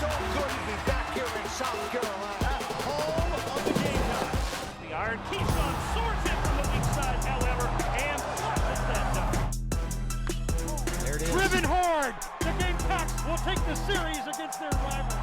so good to be back here in South Carolina, at home of the Gamecock. The iron Keyshawn soars in from the weak side, however, and flushes that dunk. There it is. Driven hard. The Gamecocks will take the series against their rival.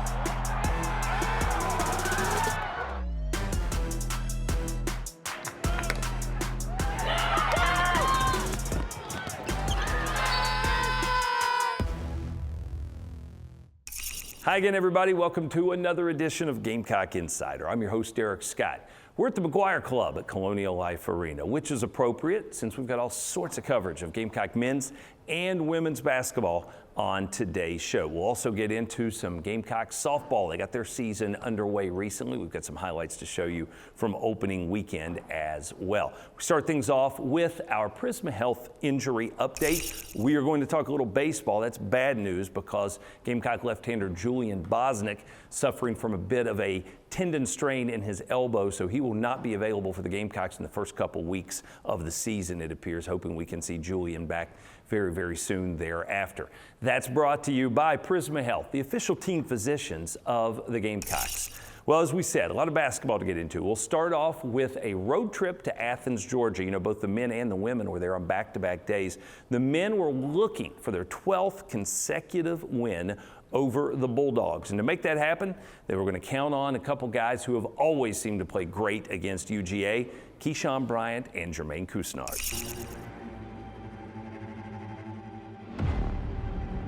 Hi again, everybody. Welcome to another edition of Gamecock Insider. I'm your host, Derek Scott. We're at the McGuire Club at Colonial Life Arena, which is appropriate since we've got all sorts of coverage of Gamecock men's and women's basketball on today's show. We'll also get into some Gamecock softball. They got their season underway recently. We've got some highlights to show you from opening weekend as well. We start things off with our Prisma Health injury update. We are going to talk a little baseball. That's bad news because Gamecock left-hander Julian Bosnick suffering from a bit of a tendon strain in his elbow, so he will not be available for the Gamecocks in the first couple weeks of the season, it appears, hoping we can see Julian back very, very soon thereafter. That's brought to you by Prisma Health, the official team physicians of the Gamecocks. Well, as we said, a lot of basketball to get into. We'll start off with a road trip to Athens, Georgia. You know, both the men and the women were there on back-to-back days. The men were looking for their 12th consecutive win over the Bulldogs. And to make that happen, they were going to count on a couple guys who have always seemed to play great against UGA, Keyshawn Bryant and Jermaine Couisnard.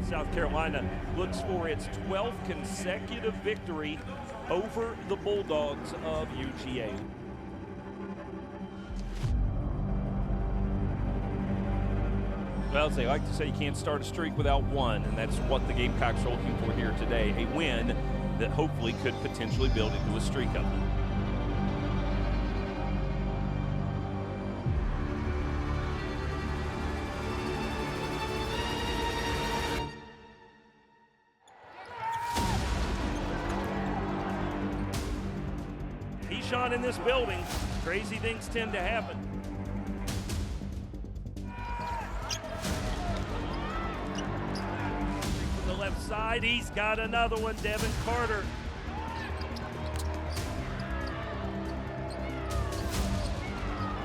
South Carolina looks for its 12th consecutive victory over the Bulldogs of UGA. Well, as they like to say, you can't start a streak without one, and that's what the Gamecocks are looking for here today, a win that hopefully could potentially build into a streak of them. Keyshawn in this building, crazy things tend to happen. From the left side, he's got another one, Devin Carter.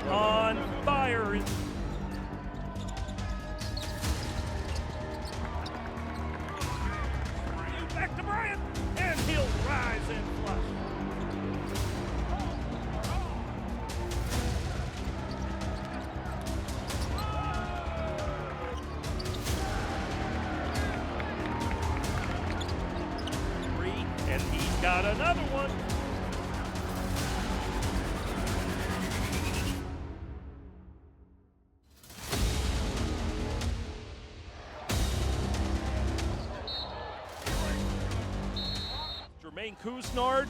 On fire. Back to Bryant, and he'll rise and flush. And he's got another one. Jermaine Couisnard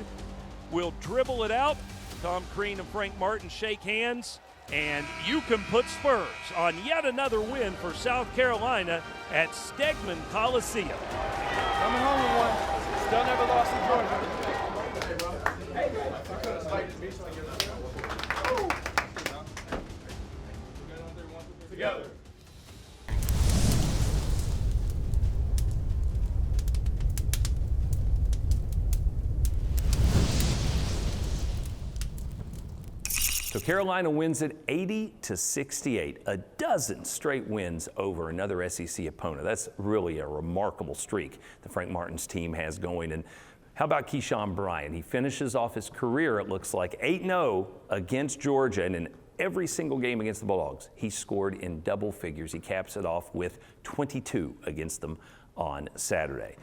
will dribble it out. Tom Crean and Frank Martin shake hands, and you can put spurs on yet another win for South Carolina at Stegman Coliseum. Coming home with one. Still never lost in Georgia. Together. So Carolina wins it 80-68, a dozen straight wins over another SEC opponent. That's really a remarkable streak that Frank Martin's team has going. And how about Keyshawn Bryant? He finishes off his career, it looks like, 8-0 against Georgia, and in every single game against the Bulldogs, he scored in double figures. He caps it off with 22 against them on Saturday.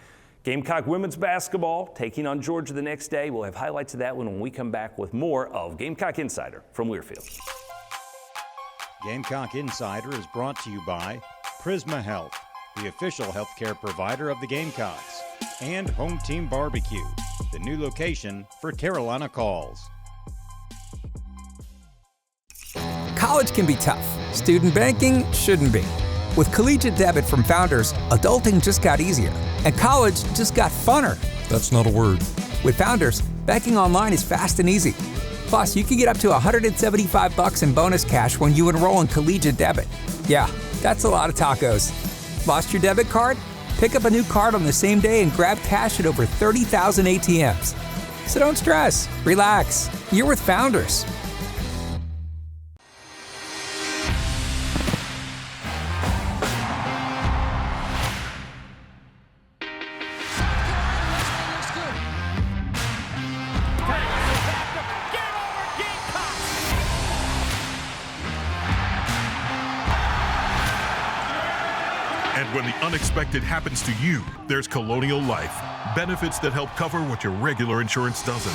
Gamecock women's basketball taking on Georgia the next day. We'll have highlights of that one when we come back with more of Gamecock Insider from Learfield. Gamecock Insider is brought to you by Prisma Health, the official healthcare provider of the Gamecocks, and Home Team Barbecue, the new location for Carolina Calls. College can be tough. Student banking shouldn't be. With Collegiate Debit from Founders, adulting just got easier, and college just got funner. That's not a word. With Founders, banking online is fast and easy. Plus, you can get up to $175 in bonus cash when you enroll in Collegiate Debit. Yeah, that's a lot of tacos. Lost your debit card? Pick up a new card on the same day and grab cash at over 30,000 ATMs. So don't stress, relax. You're with Founders. And when the unexpected happens to you, there's Colonial Life. Benefits that help cover what your regular insurance doesn't.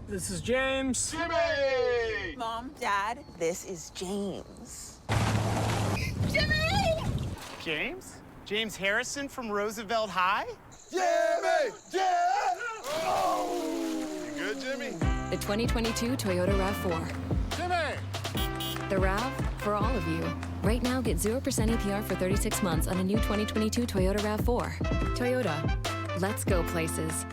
This is James. Jimmy! Mom, Dad, this is James. Jimmy! James? James Harrison from Roosevelt High? Jimmy! Yeah! Oh! You good, Jimmy? The 2022 Toyota RAV4. Jimmy! The RAV for all of you. Right now, get 0% APR for 36 months on a new 2022 Toyota RAV4. Toyota, let's go places.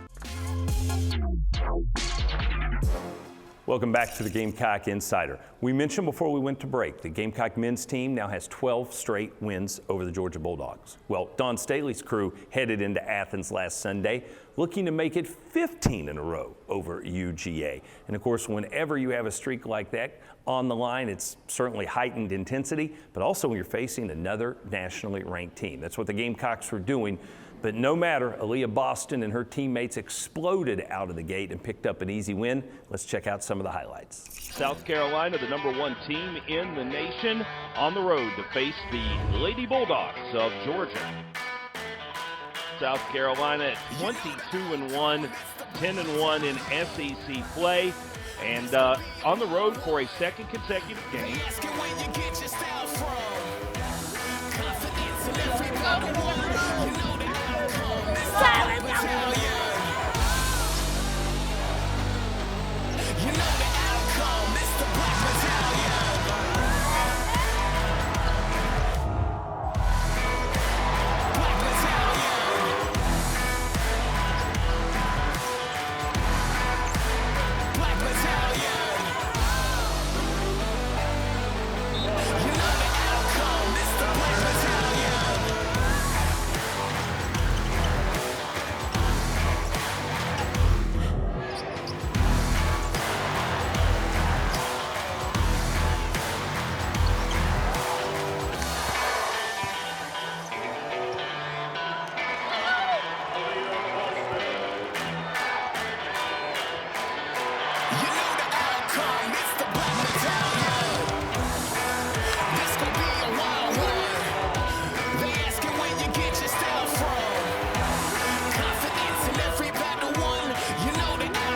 Welcome back to the Gamecock Insider. We mentioned before we went to break, the Gamecock men's team now has 12 straight wins over the Georgia Bulldogs. Well, Don Staley's crew headed into Athens last Sunday, looking to make it 15 in a row over UGA. And of course, whenever you have a streak like that on the line, it's certainly heightened intensity, but also when you're facing another nationally ranked team. That's what the Gamecocks were doing. But no matter, Aaliyah Boston and her teammates exploded out of the gate and picked up an easy win. Let's check out some of the highlights. South Carolina, the #1 team in the nation, on the road to face the Lady Bulldogs of Georgia. South Carolina at 22-1, 10-1 in SEC play, and on the road for a second consecutive game.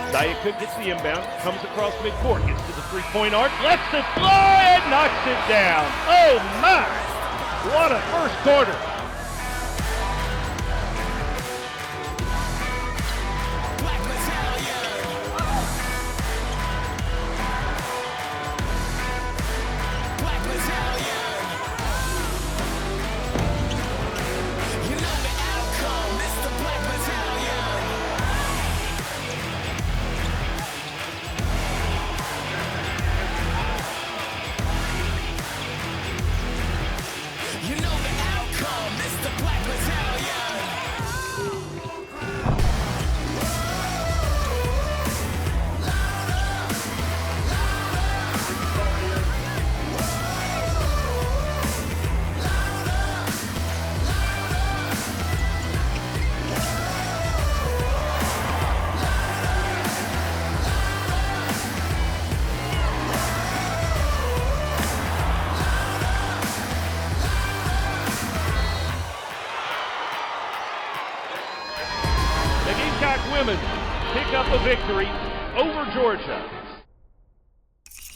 Diet Cook gets the inbound, comes across midcourt, gets to the three-point arc, lets it fly and knocks it down. Oh my! What a first quarter. Women pick up a victory over Georgia.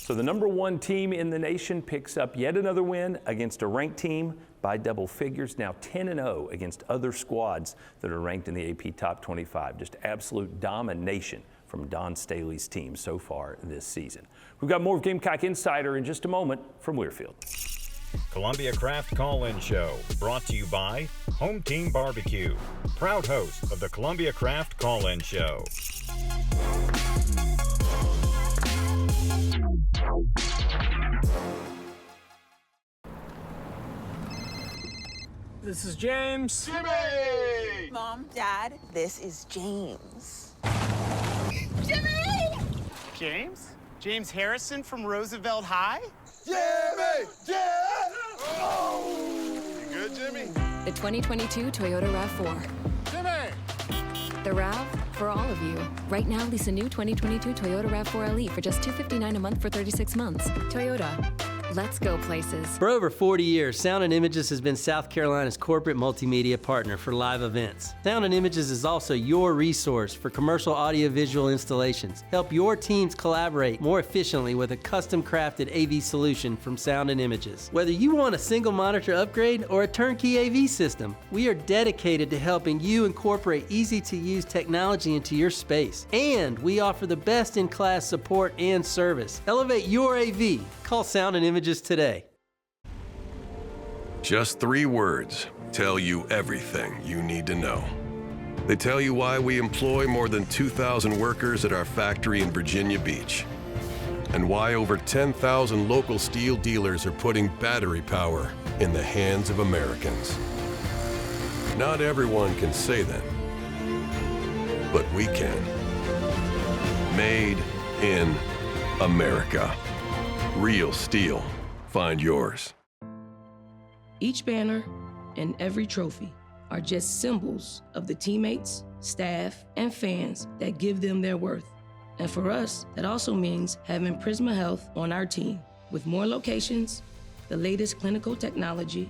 So the number 1 team in the nation picks up yet another win against a ranked team by double figures, now 10-0 against other squads that are ranked in the AP Top 25. Just absolute domination from Don Staley's team so far this season. We've got more of Gamecock Insider in just a moment from Learfield. Columbia Craft Call-In Show, brought to you by Home Team Barbecue, proud host of the Columbia Craft Call-In Show. This is James. Jimmy! Mom, Dad, this is James. James? James Harrison from Roosevelt High? Jimmy! Jimmy! Oh! You good, Jimmy? The 2022 Toyota RAV4. Jimmy! The RAV for all of you. Right now, lease a new 2022 Toyota RAV4 LE for just $259 a month for 36 months. Toyota. Let's go places. For over 40 years, Sound and Images has been South Carolina's corporate multimedia partner for live events. Sound and Images is also your resource for commercial audiovisual installations. Help your teams collaborate more efficiently with a custom-crafted AV solution from Sound and Images. Whether you want a single monitor upgrade or a turnkey AV system, we are dedicated to helping you incorporate easy-to-use technology into your space. And we offer the best-in-class support and service. Elevate your AV. Call Sound and Images today. Just 3 words tell you everything you need to know. They tell you why we employ more than 2,000 workers at our factory in Virginia Beach, and why over 10,000 local steel dealers are putting battery power in the hands of Americans. Not everyone can say that, but we can. Made in America. Real steel. Find yours. Each banner and every trophy are just symbols of the teammates, staff, and fans that give them their worth. And for us, that also means having Prisma Health on our team, with more locations, the latest clinical technology,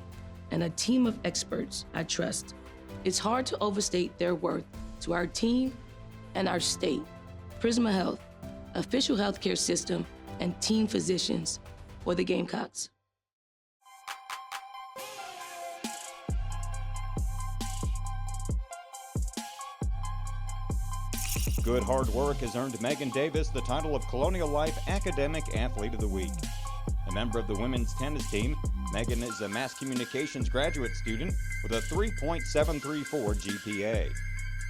and a team of experts I trust. It's hard to overstate their worth to our team and our state. Prisma Health, official healthcare system and team physicians for the Gamecocks. Good hard work has earned Megan Davis the title of Colonial Life Academic Athlete of the Week. A member of the women's tennis team, Megan is a mass communications graduate student with a 3.734 GPA.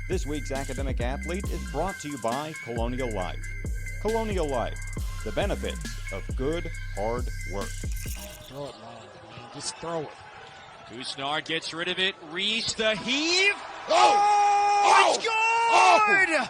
This week's academic athlete is brought to you by Colonial Life. Colonial Life, the benefits of good hard work. Throw it, Mom. Just throw it. Kusnar gets rid of it. Reese the heave. Oh! It's good!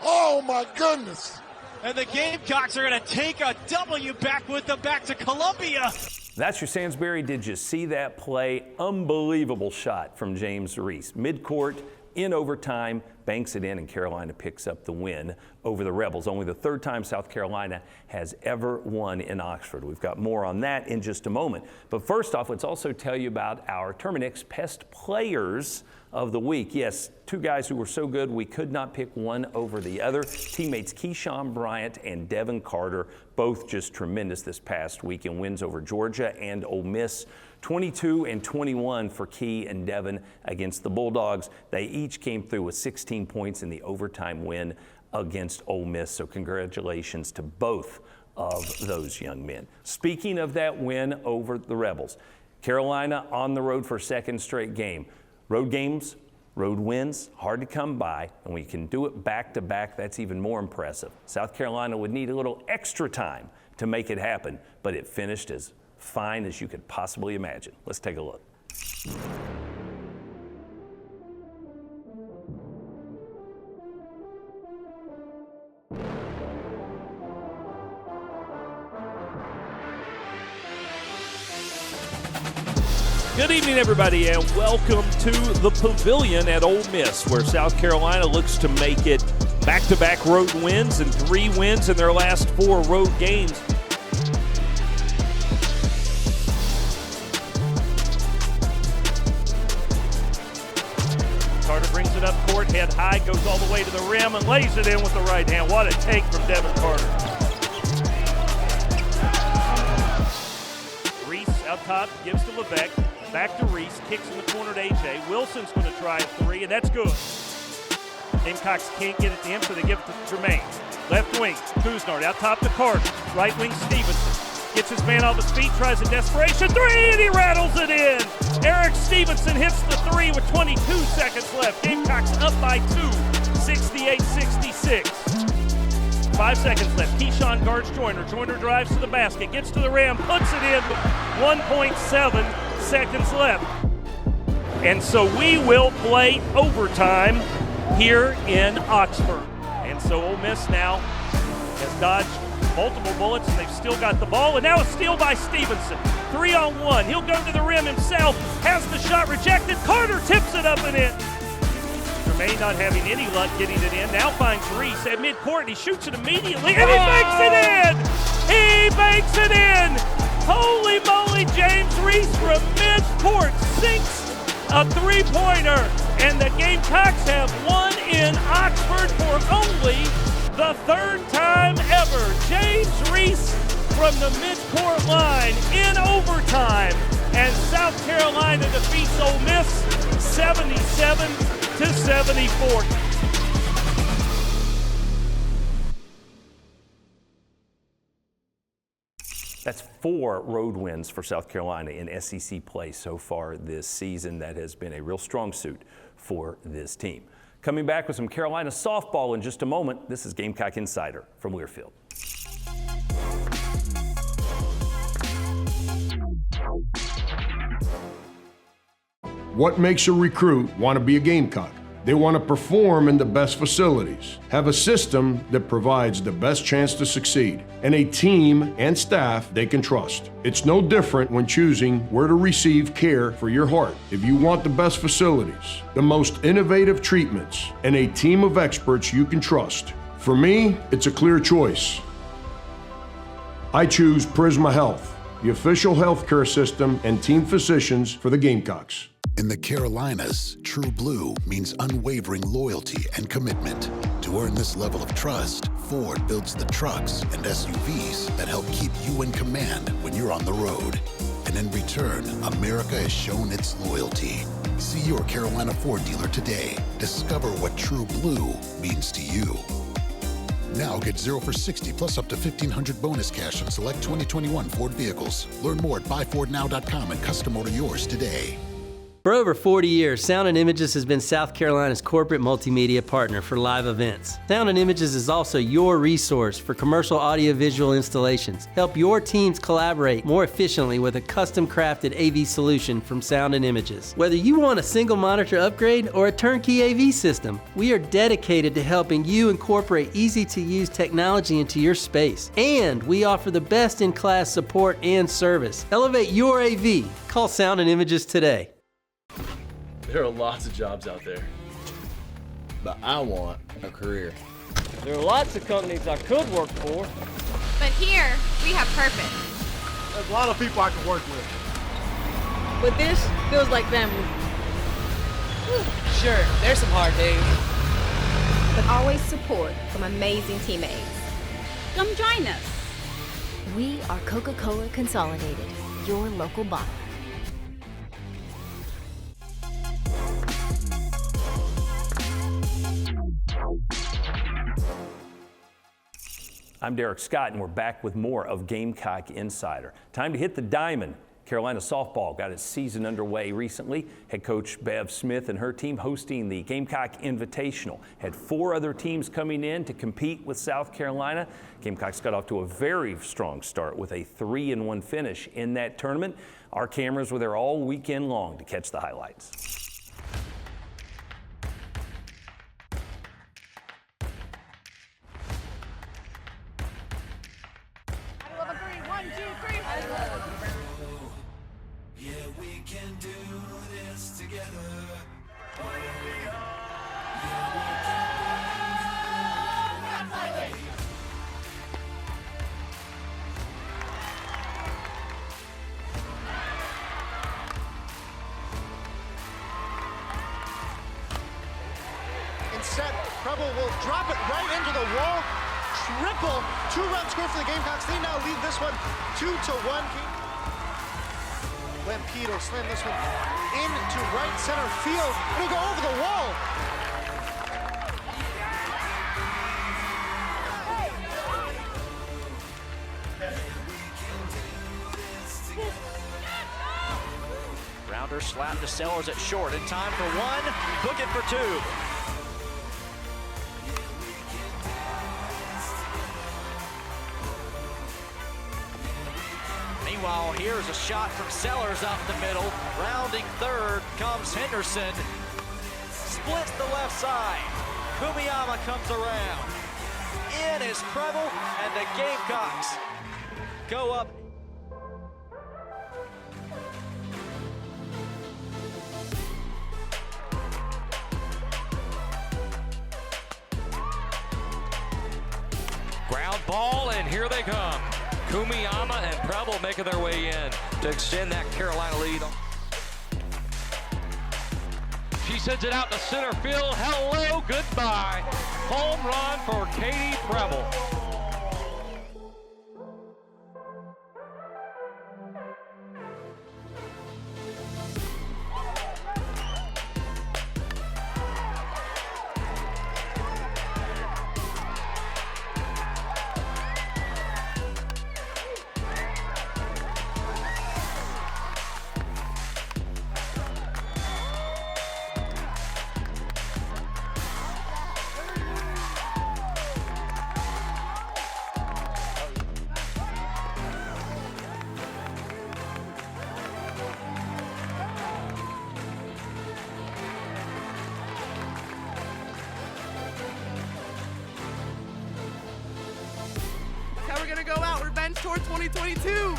Oh, my goodness. And the Gamecocks are going to take a W back with them back to Columbia. That's your Sansbury. Did you see that play? Unbelievable shot from James Reese. Midcourt, in overtime, banks it in, and Carolina picks up the win over the Rebels. Only the 3rd time South Carolina has ever won in Oxford. We've got more on that in just a moment. But first off, let's also tell you about our Terminix Pest Players of the Week. Yes, 2 guys who were so good we could not pick one over the other. Teammates Keyshawn Bryant and Devin Carter, both just tremendous this past week in wins over Georgia and Ole Miss. 22 and 21 for Key and Devin against the Bulldogs. They each came through with 16 points in the overtime win against Ole Miss. So congratulations to both of those young men. Speaking of that win over the Rebels, Carolina on the road for a 2nd straight game. Road games, road wins, hard to come by, and when you can do it back to back, that's even more impressive. South Carolina would need a little extra time to make it happen, but it finished as fine as you could possibly imagine. Let's take a look. Good evening, everybody, and welcome to the Pavilion at Ole Miss, where South Carolina looks to make it back-to-back road wins and 3 wins in their last 4 road games. Carter brings it up court, head high, goes all the way to the rim and lays it in with the right hand. What a take from Devin Carter. Reese out top, gives to Levesque. Back to Reese, kicks in the corner to A.J. Wilson's going to try a three, and that's good. Gamecocks can't get it to him, so they give it to Jermaine. Left wing, Couisnard out top to Carter. Right wing, Stevenson. Gets his man off his feet, tries a desperation three, and he rattles it in. Eric Stevenson hits the three with 22 seconds left. Gamecocks up by 2, 68-66. 5 seconds left. Keyshawn guards Joyner. Joyner drives to the basket, gets to the rim, puts it in with 1.7 seconds left. And so we will play overtime here in Oxford. And so Ole Miss now has dodged multiple bullets, and they've still got the ball. And now a steal by Stevenson. 3-on-1. He'll go to the rim himself. Has the shot rejected. Carter tips it up and in. Jermaine not having any luck getting it in. Now finds Reese at midcourt. He shoots it immediately, and he banks it in! He banks it in! Holy moly, James Reese from midcourt sinks a three-pointer. And the Gamecocks have won in Oxford for only the third time ever. James Reese from the midcourt line in overtime. And South Carolina defeats Ole Miss 77-74. That's 4 road wins for South Carolina in SEC play so far this season. That has been a real strong suit for this team. Coming back with some Carolina softball in just a moment, this is Gamecock Insider from Learfield. What makes a recruit want to be a Gamecock? They want to perform in the best facilities, have a system that provides the best chance to succeed, and a team and staff they can trust. It's no different when choosing where to receive care for your heart. If you want the best facilities, the most innovative treatments, and a team of experts you can trust, for me, it's a clear choice. I choose Prisma Health, the official healthcare system and team physicians for the Gamecocks. In the Carolinas, True Blue means unwavering loyalty and commitment. To earn this level of trust, Ford builds the trucks and SUVs that help keep you in command when you're on the road. And in return, America has shown its loyalty. See your Carolina Ford dealer today. Discover what True Blue means to you. Now get 0 for 60 plus up to $1,500 bonus cash on select 2021 Ford vehicles. Learn more at buyfordnow.com and custom order yours today. For over 40 years, Sound and Images has been South Carolina's corporate multimedia partner for live events. Sound and Images is also your resource for commercial audiovisual installations. Help your teams collaborate more efficiently with a custom-crafted AV solution from Sound and Images. Whether you want a single monitor upgrade or a turnkey AV system, we are dedicated to helping you incorporate easy-to-use technology into your space. And we offer the best-in-class support and service. Elevate your AV. Call Sound and Images today. There are lots of jobs out there, but I want a career. There are lots of companies I could work for, but here we have purpose. There's a lot of people I can work with. But this feels like family. Sure, there's some hard days, but always support from amazing teammates. Come join us. We are Coca-Cola Consolidated, your local bottler. I'm Derek Scott, and we're back with more of Gamecock Insider. Time to hit the diamond. Carolina softball got its season underway recently. Head coach Bev Smith and her team hosting the Gamecock Invitational. Had 4 other teams coming in to compete with South Carolina. Gamecocks got off to a very strong start with a 3-1 finish in that tournament. Our cameras were there all weekend long to catch the highlights. Preble will drop it right into the wall. Triple two-run score for the Gamecocks. They now lead this one 2-1. Lampedo slammed this one into right center field. It'll go over the wall. Rounder slap to Sellers at short. In time for one, book it for two. Meanwhile, here's a shot from Sellers up the middle. Rounding third comes Henderson. Splits the left side. Kumiyama comes around. In is Preble, and the Gamecocks go up. Ground ball, and here they come. Kumiyama and Preble making their way in to extend that Carolina lead. She sends it out to center field. Hello, goodbye. Home run for Katie Preble. We're gonna go out. Revenge Tour 2022.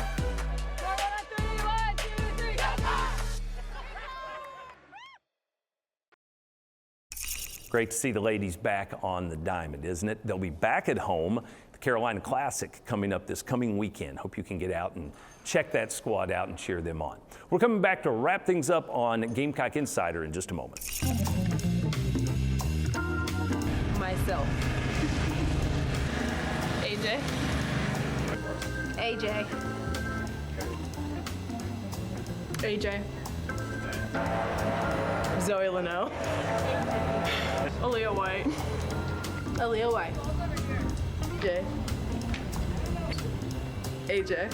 Great to see the ladies back on the diamond, isn't it? They'll be back at home. The Carolina Classic coming up this coming weekend. Hope you can get out and check that squad out and cheer them on. We're coming back to wrap things up on Gamecock Insider in just a moment. Myself. AJ. AJ. AJ. Zoe Leno. Aaliyah White. Aaliyah White. Jay. AJ.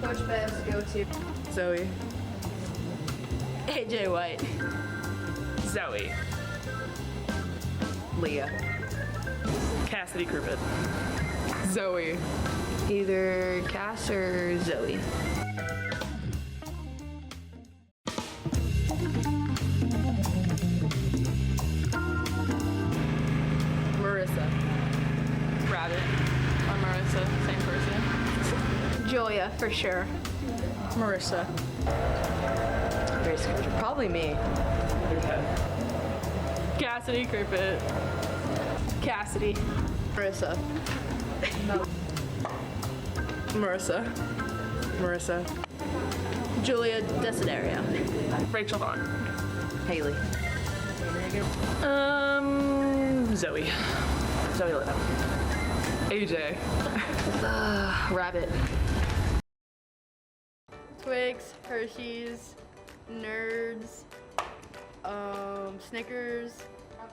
Coach Bev's go-to. Zoe. AJ White. Zoe. Leah. Cassidy Cribbett. Zoe. Either Cass or Zoe. Marissa. Rabbit. I'm Marissa, same person. Julia, for sure. Marissa. Grace Coach. Probably me. Cassidy Cribbett. Cassidy. Marissa. Marissa. Marissa. Julia Desiderio. Rachel Vaughn. Haley. Zoe. Zoe Leno. AJ. Rabbit. Twix, Hershey's, Nerds, Snickers,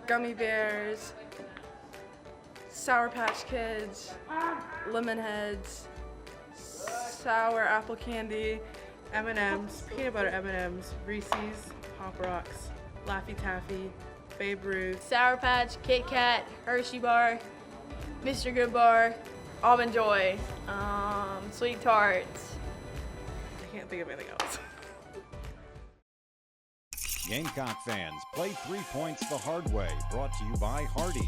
Gummy Bears, Sour Patch Kids, Lemon Heads, Sour Apple Candy, M&M's, Peanut Butter M&M's, Reese's, Pop Rocks, Laffy Taffy, Babe Ruth, Sour Patch, Kit Kat, Hershey Bar, Mr. Good Bar, Almond Joy, Sweet Tarts. I can't think of anything else. Gamecock fans, play 3 points the hard way. Brought to you by Hardee's.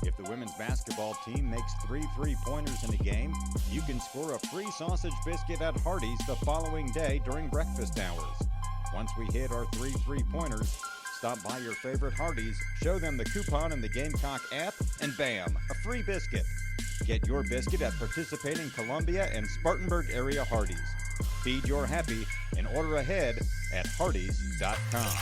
If the women's basketball team makes 3 3-pointers in a game, you can score a free sausage biscuit at Hardee's the following day during breakfast hours. Once we hit our 3 3-pointers, stop by your favorite Hardee's, show them the coupon in the Gamecock app, and bam, a free biscuit. Get your biscuit at participating Columbia and Spartanburg area Hardee's. Feed your happy and order ahead at Hardee's.com.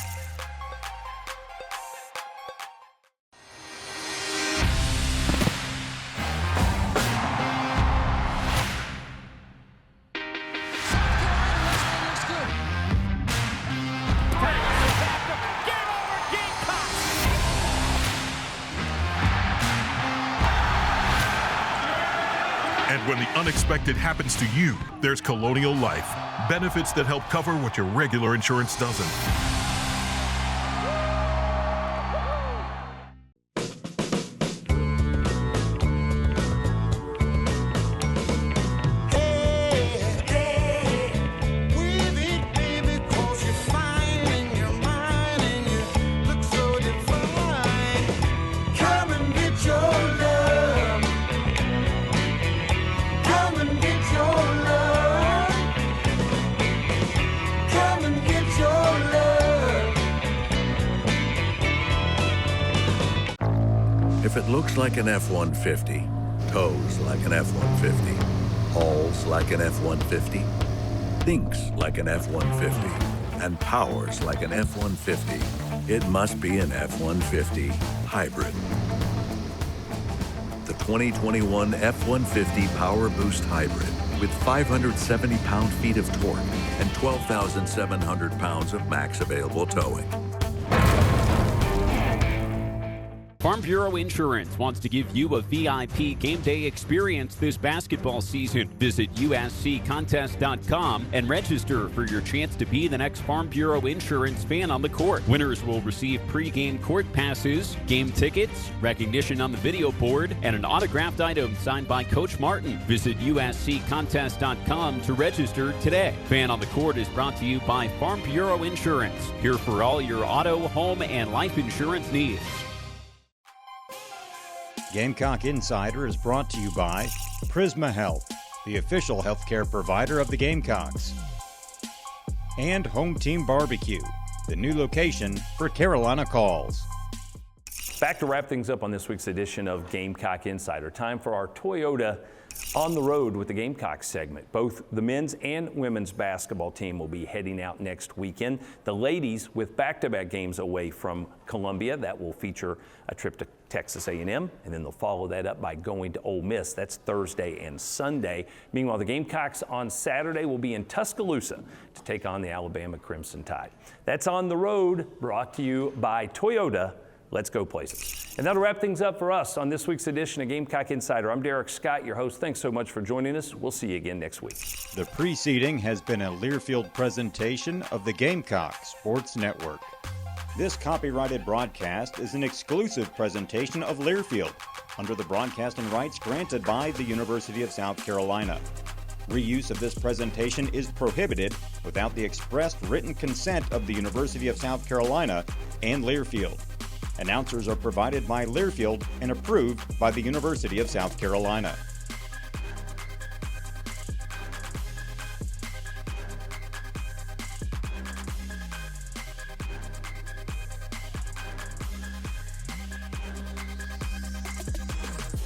when the unexpected happens to you, there's Colonial Life. Benefits that help cover what your regular insurance doesn't. If it looks like an F-150, tows like an F-150, hauls like an F-150, thinks like an F-150, and powers like an F-150, it must be an F-150 hybrid. The 2021 F-150 Power Boost Hybrid with 570 pound-feet of torque and 12,700 pounds of max available towing. Farm Bureau Insurance wants to give you a VIP game day experience this basketball season. Visit usccontest.com and register for your chance to be the next Farm Bureau Insurance fan on the court. Winners will receive pre-game court passes, game tickets, recognition on the video board, and an autographed item signed by Coach Martin. Visit usccontest.com to register today. Fan on the Court is brought to you by Farm Bureau Insurance, here for all your auto, home, and life insurance needs. Gamecock Insider is brought to you by Prisma Health, the official healthcare provider of the Gamecocks, and Home Team Barbecue, the new location for Carolina Calls. Back to wrap things up on this week's edition of Gamecock Insider. Time for our Toyota On the Road with the Gamecocks segment. Both the men's and women's basketball team will be heading out next weekend. The ladies with back-to-back games away from Columbia. That will feature a trip to Texas A&M, and then they'll follow that up by going to Ole Miss. That's Thursday and Sunday. Meanwhile, the Gamecocks on Saturday will be in Tuscaloosa to take on the Alabama Crimson Tide. That's On the Road, brought to you by Toyota. Let's go places. And that'll wrap things up for us on this week's edition of Gamecock Insider. I'm Derek Scott, your host. Thanks so much for joining us. We'll see you again next week. The preceding has been a Learfield presentation of the Gamecock Sports Network. This copyrighted broadcast is an exclusive presentation of Learfield under the broadcasting rights granted by the University of South Carolina. Reuse of this presentation is prohibited without the expressed written consent of the University of South Carolina and Learfield. Announcers are provided by Learfield and approved by the University of South Carolina.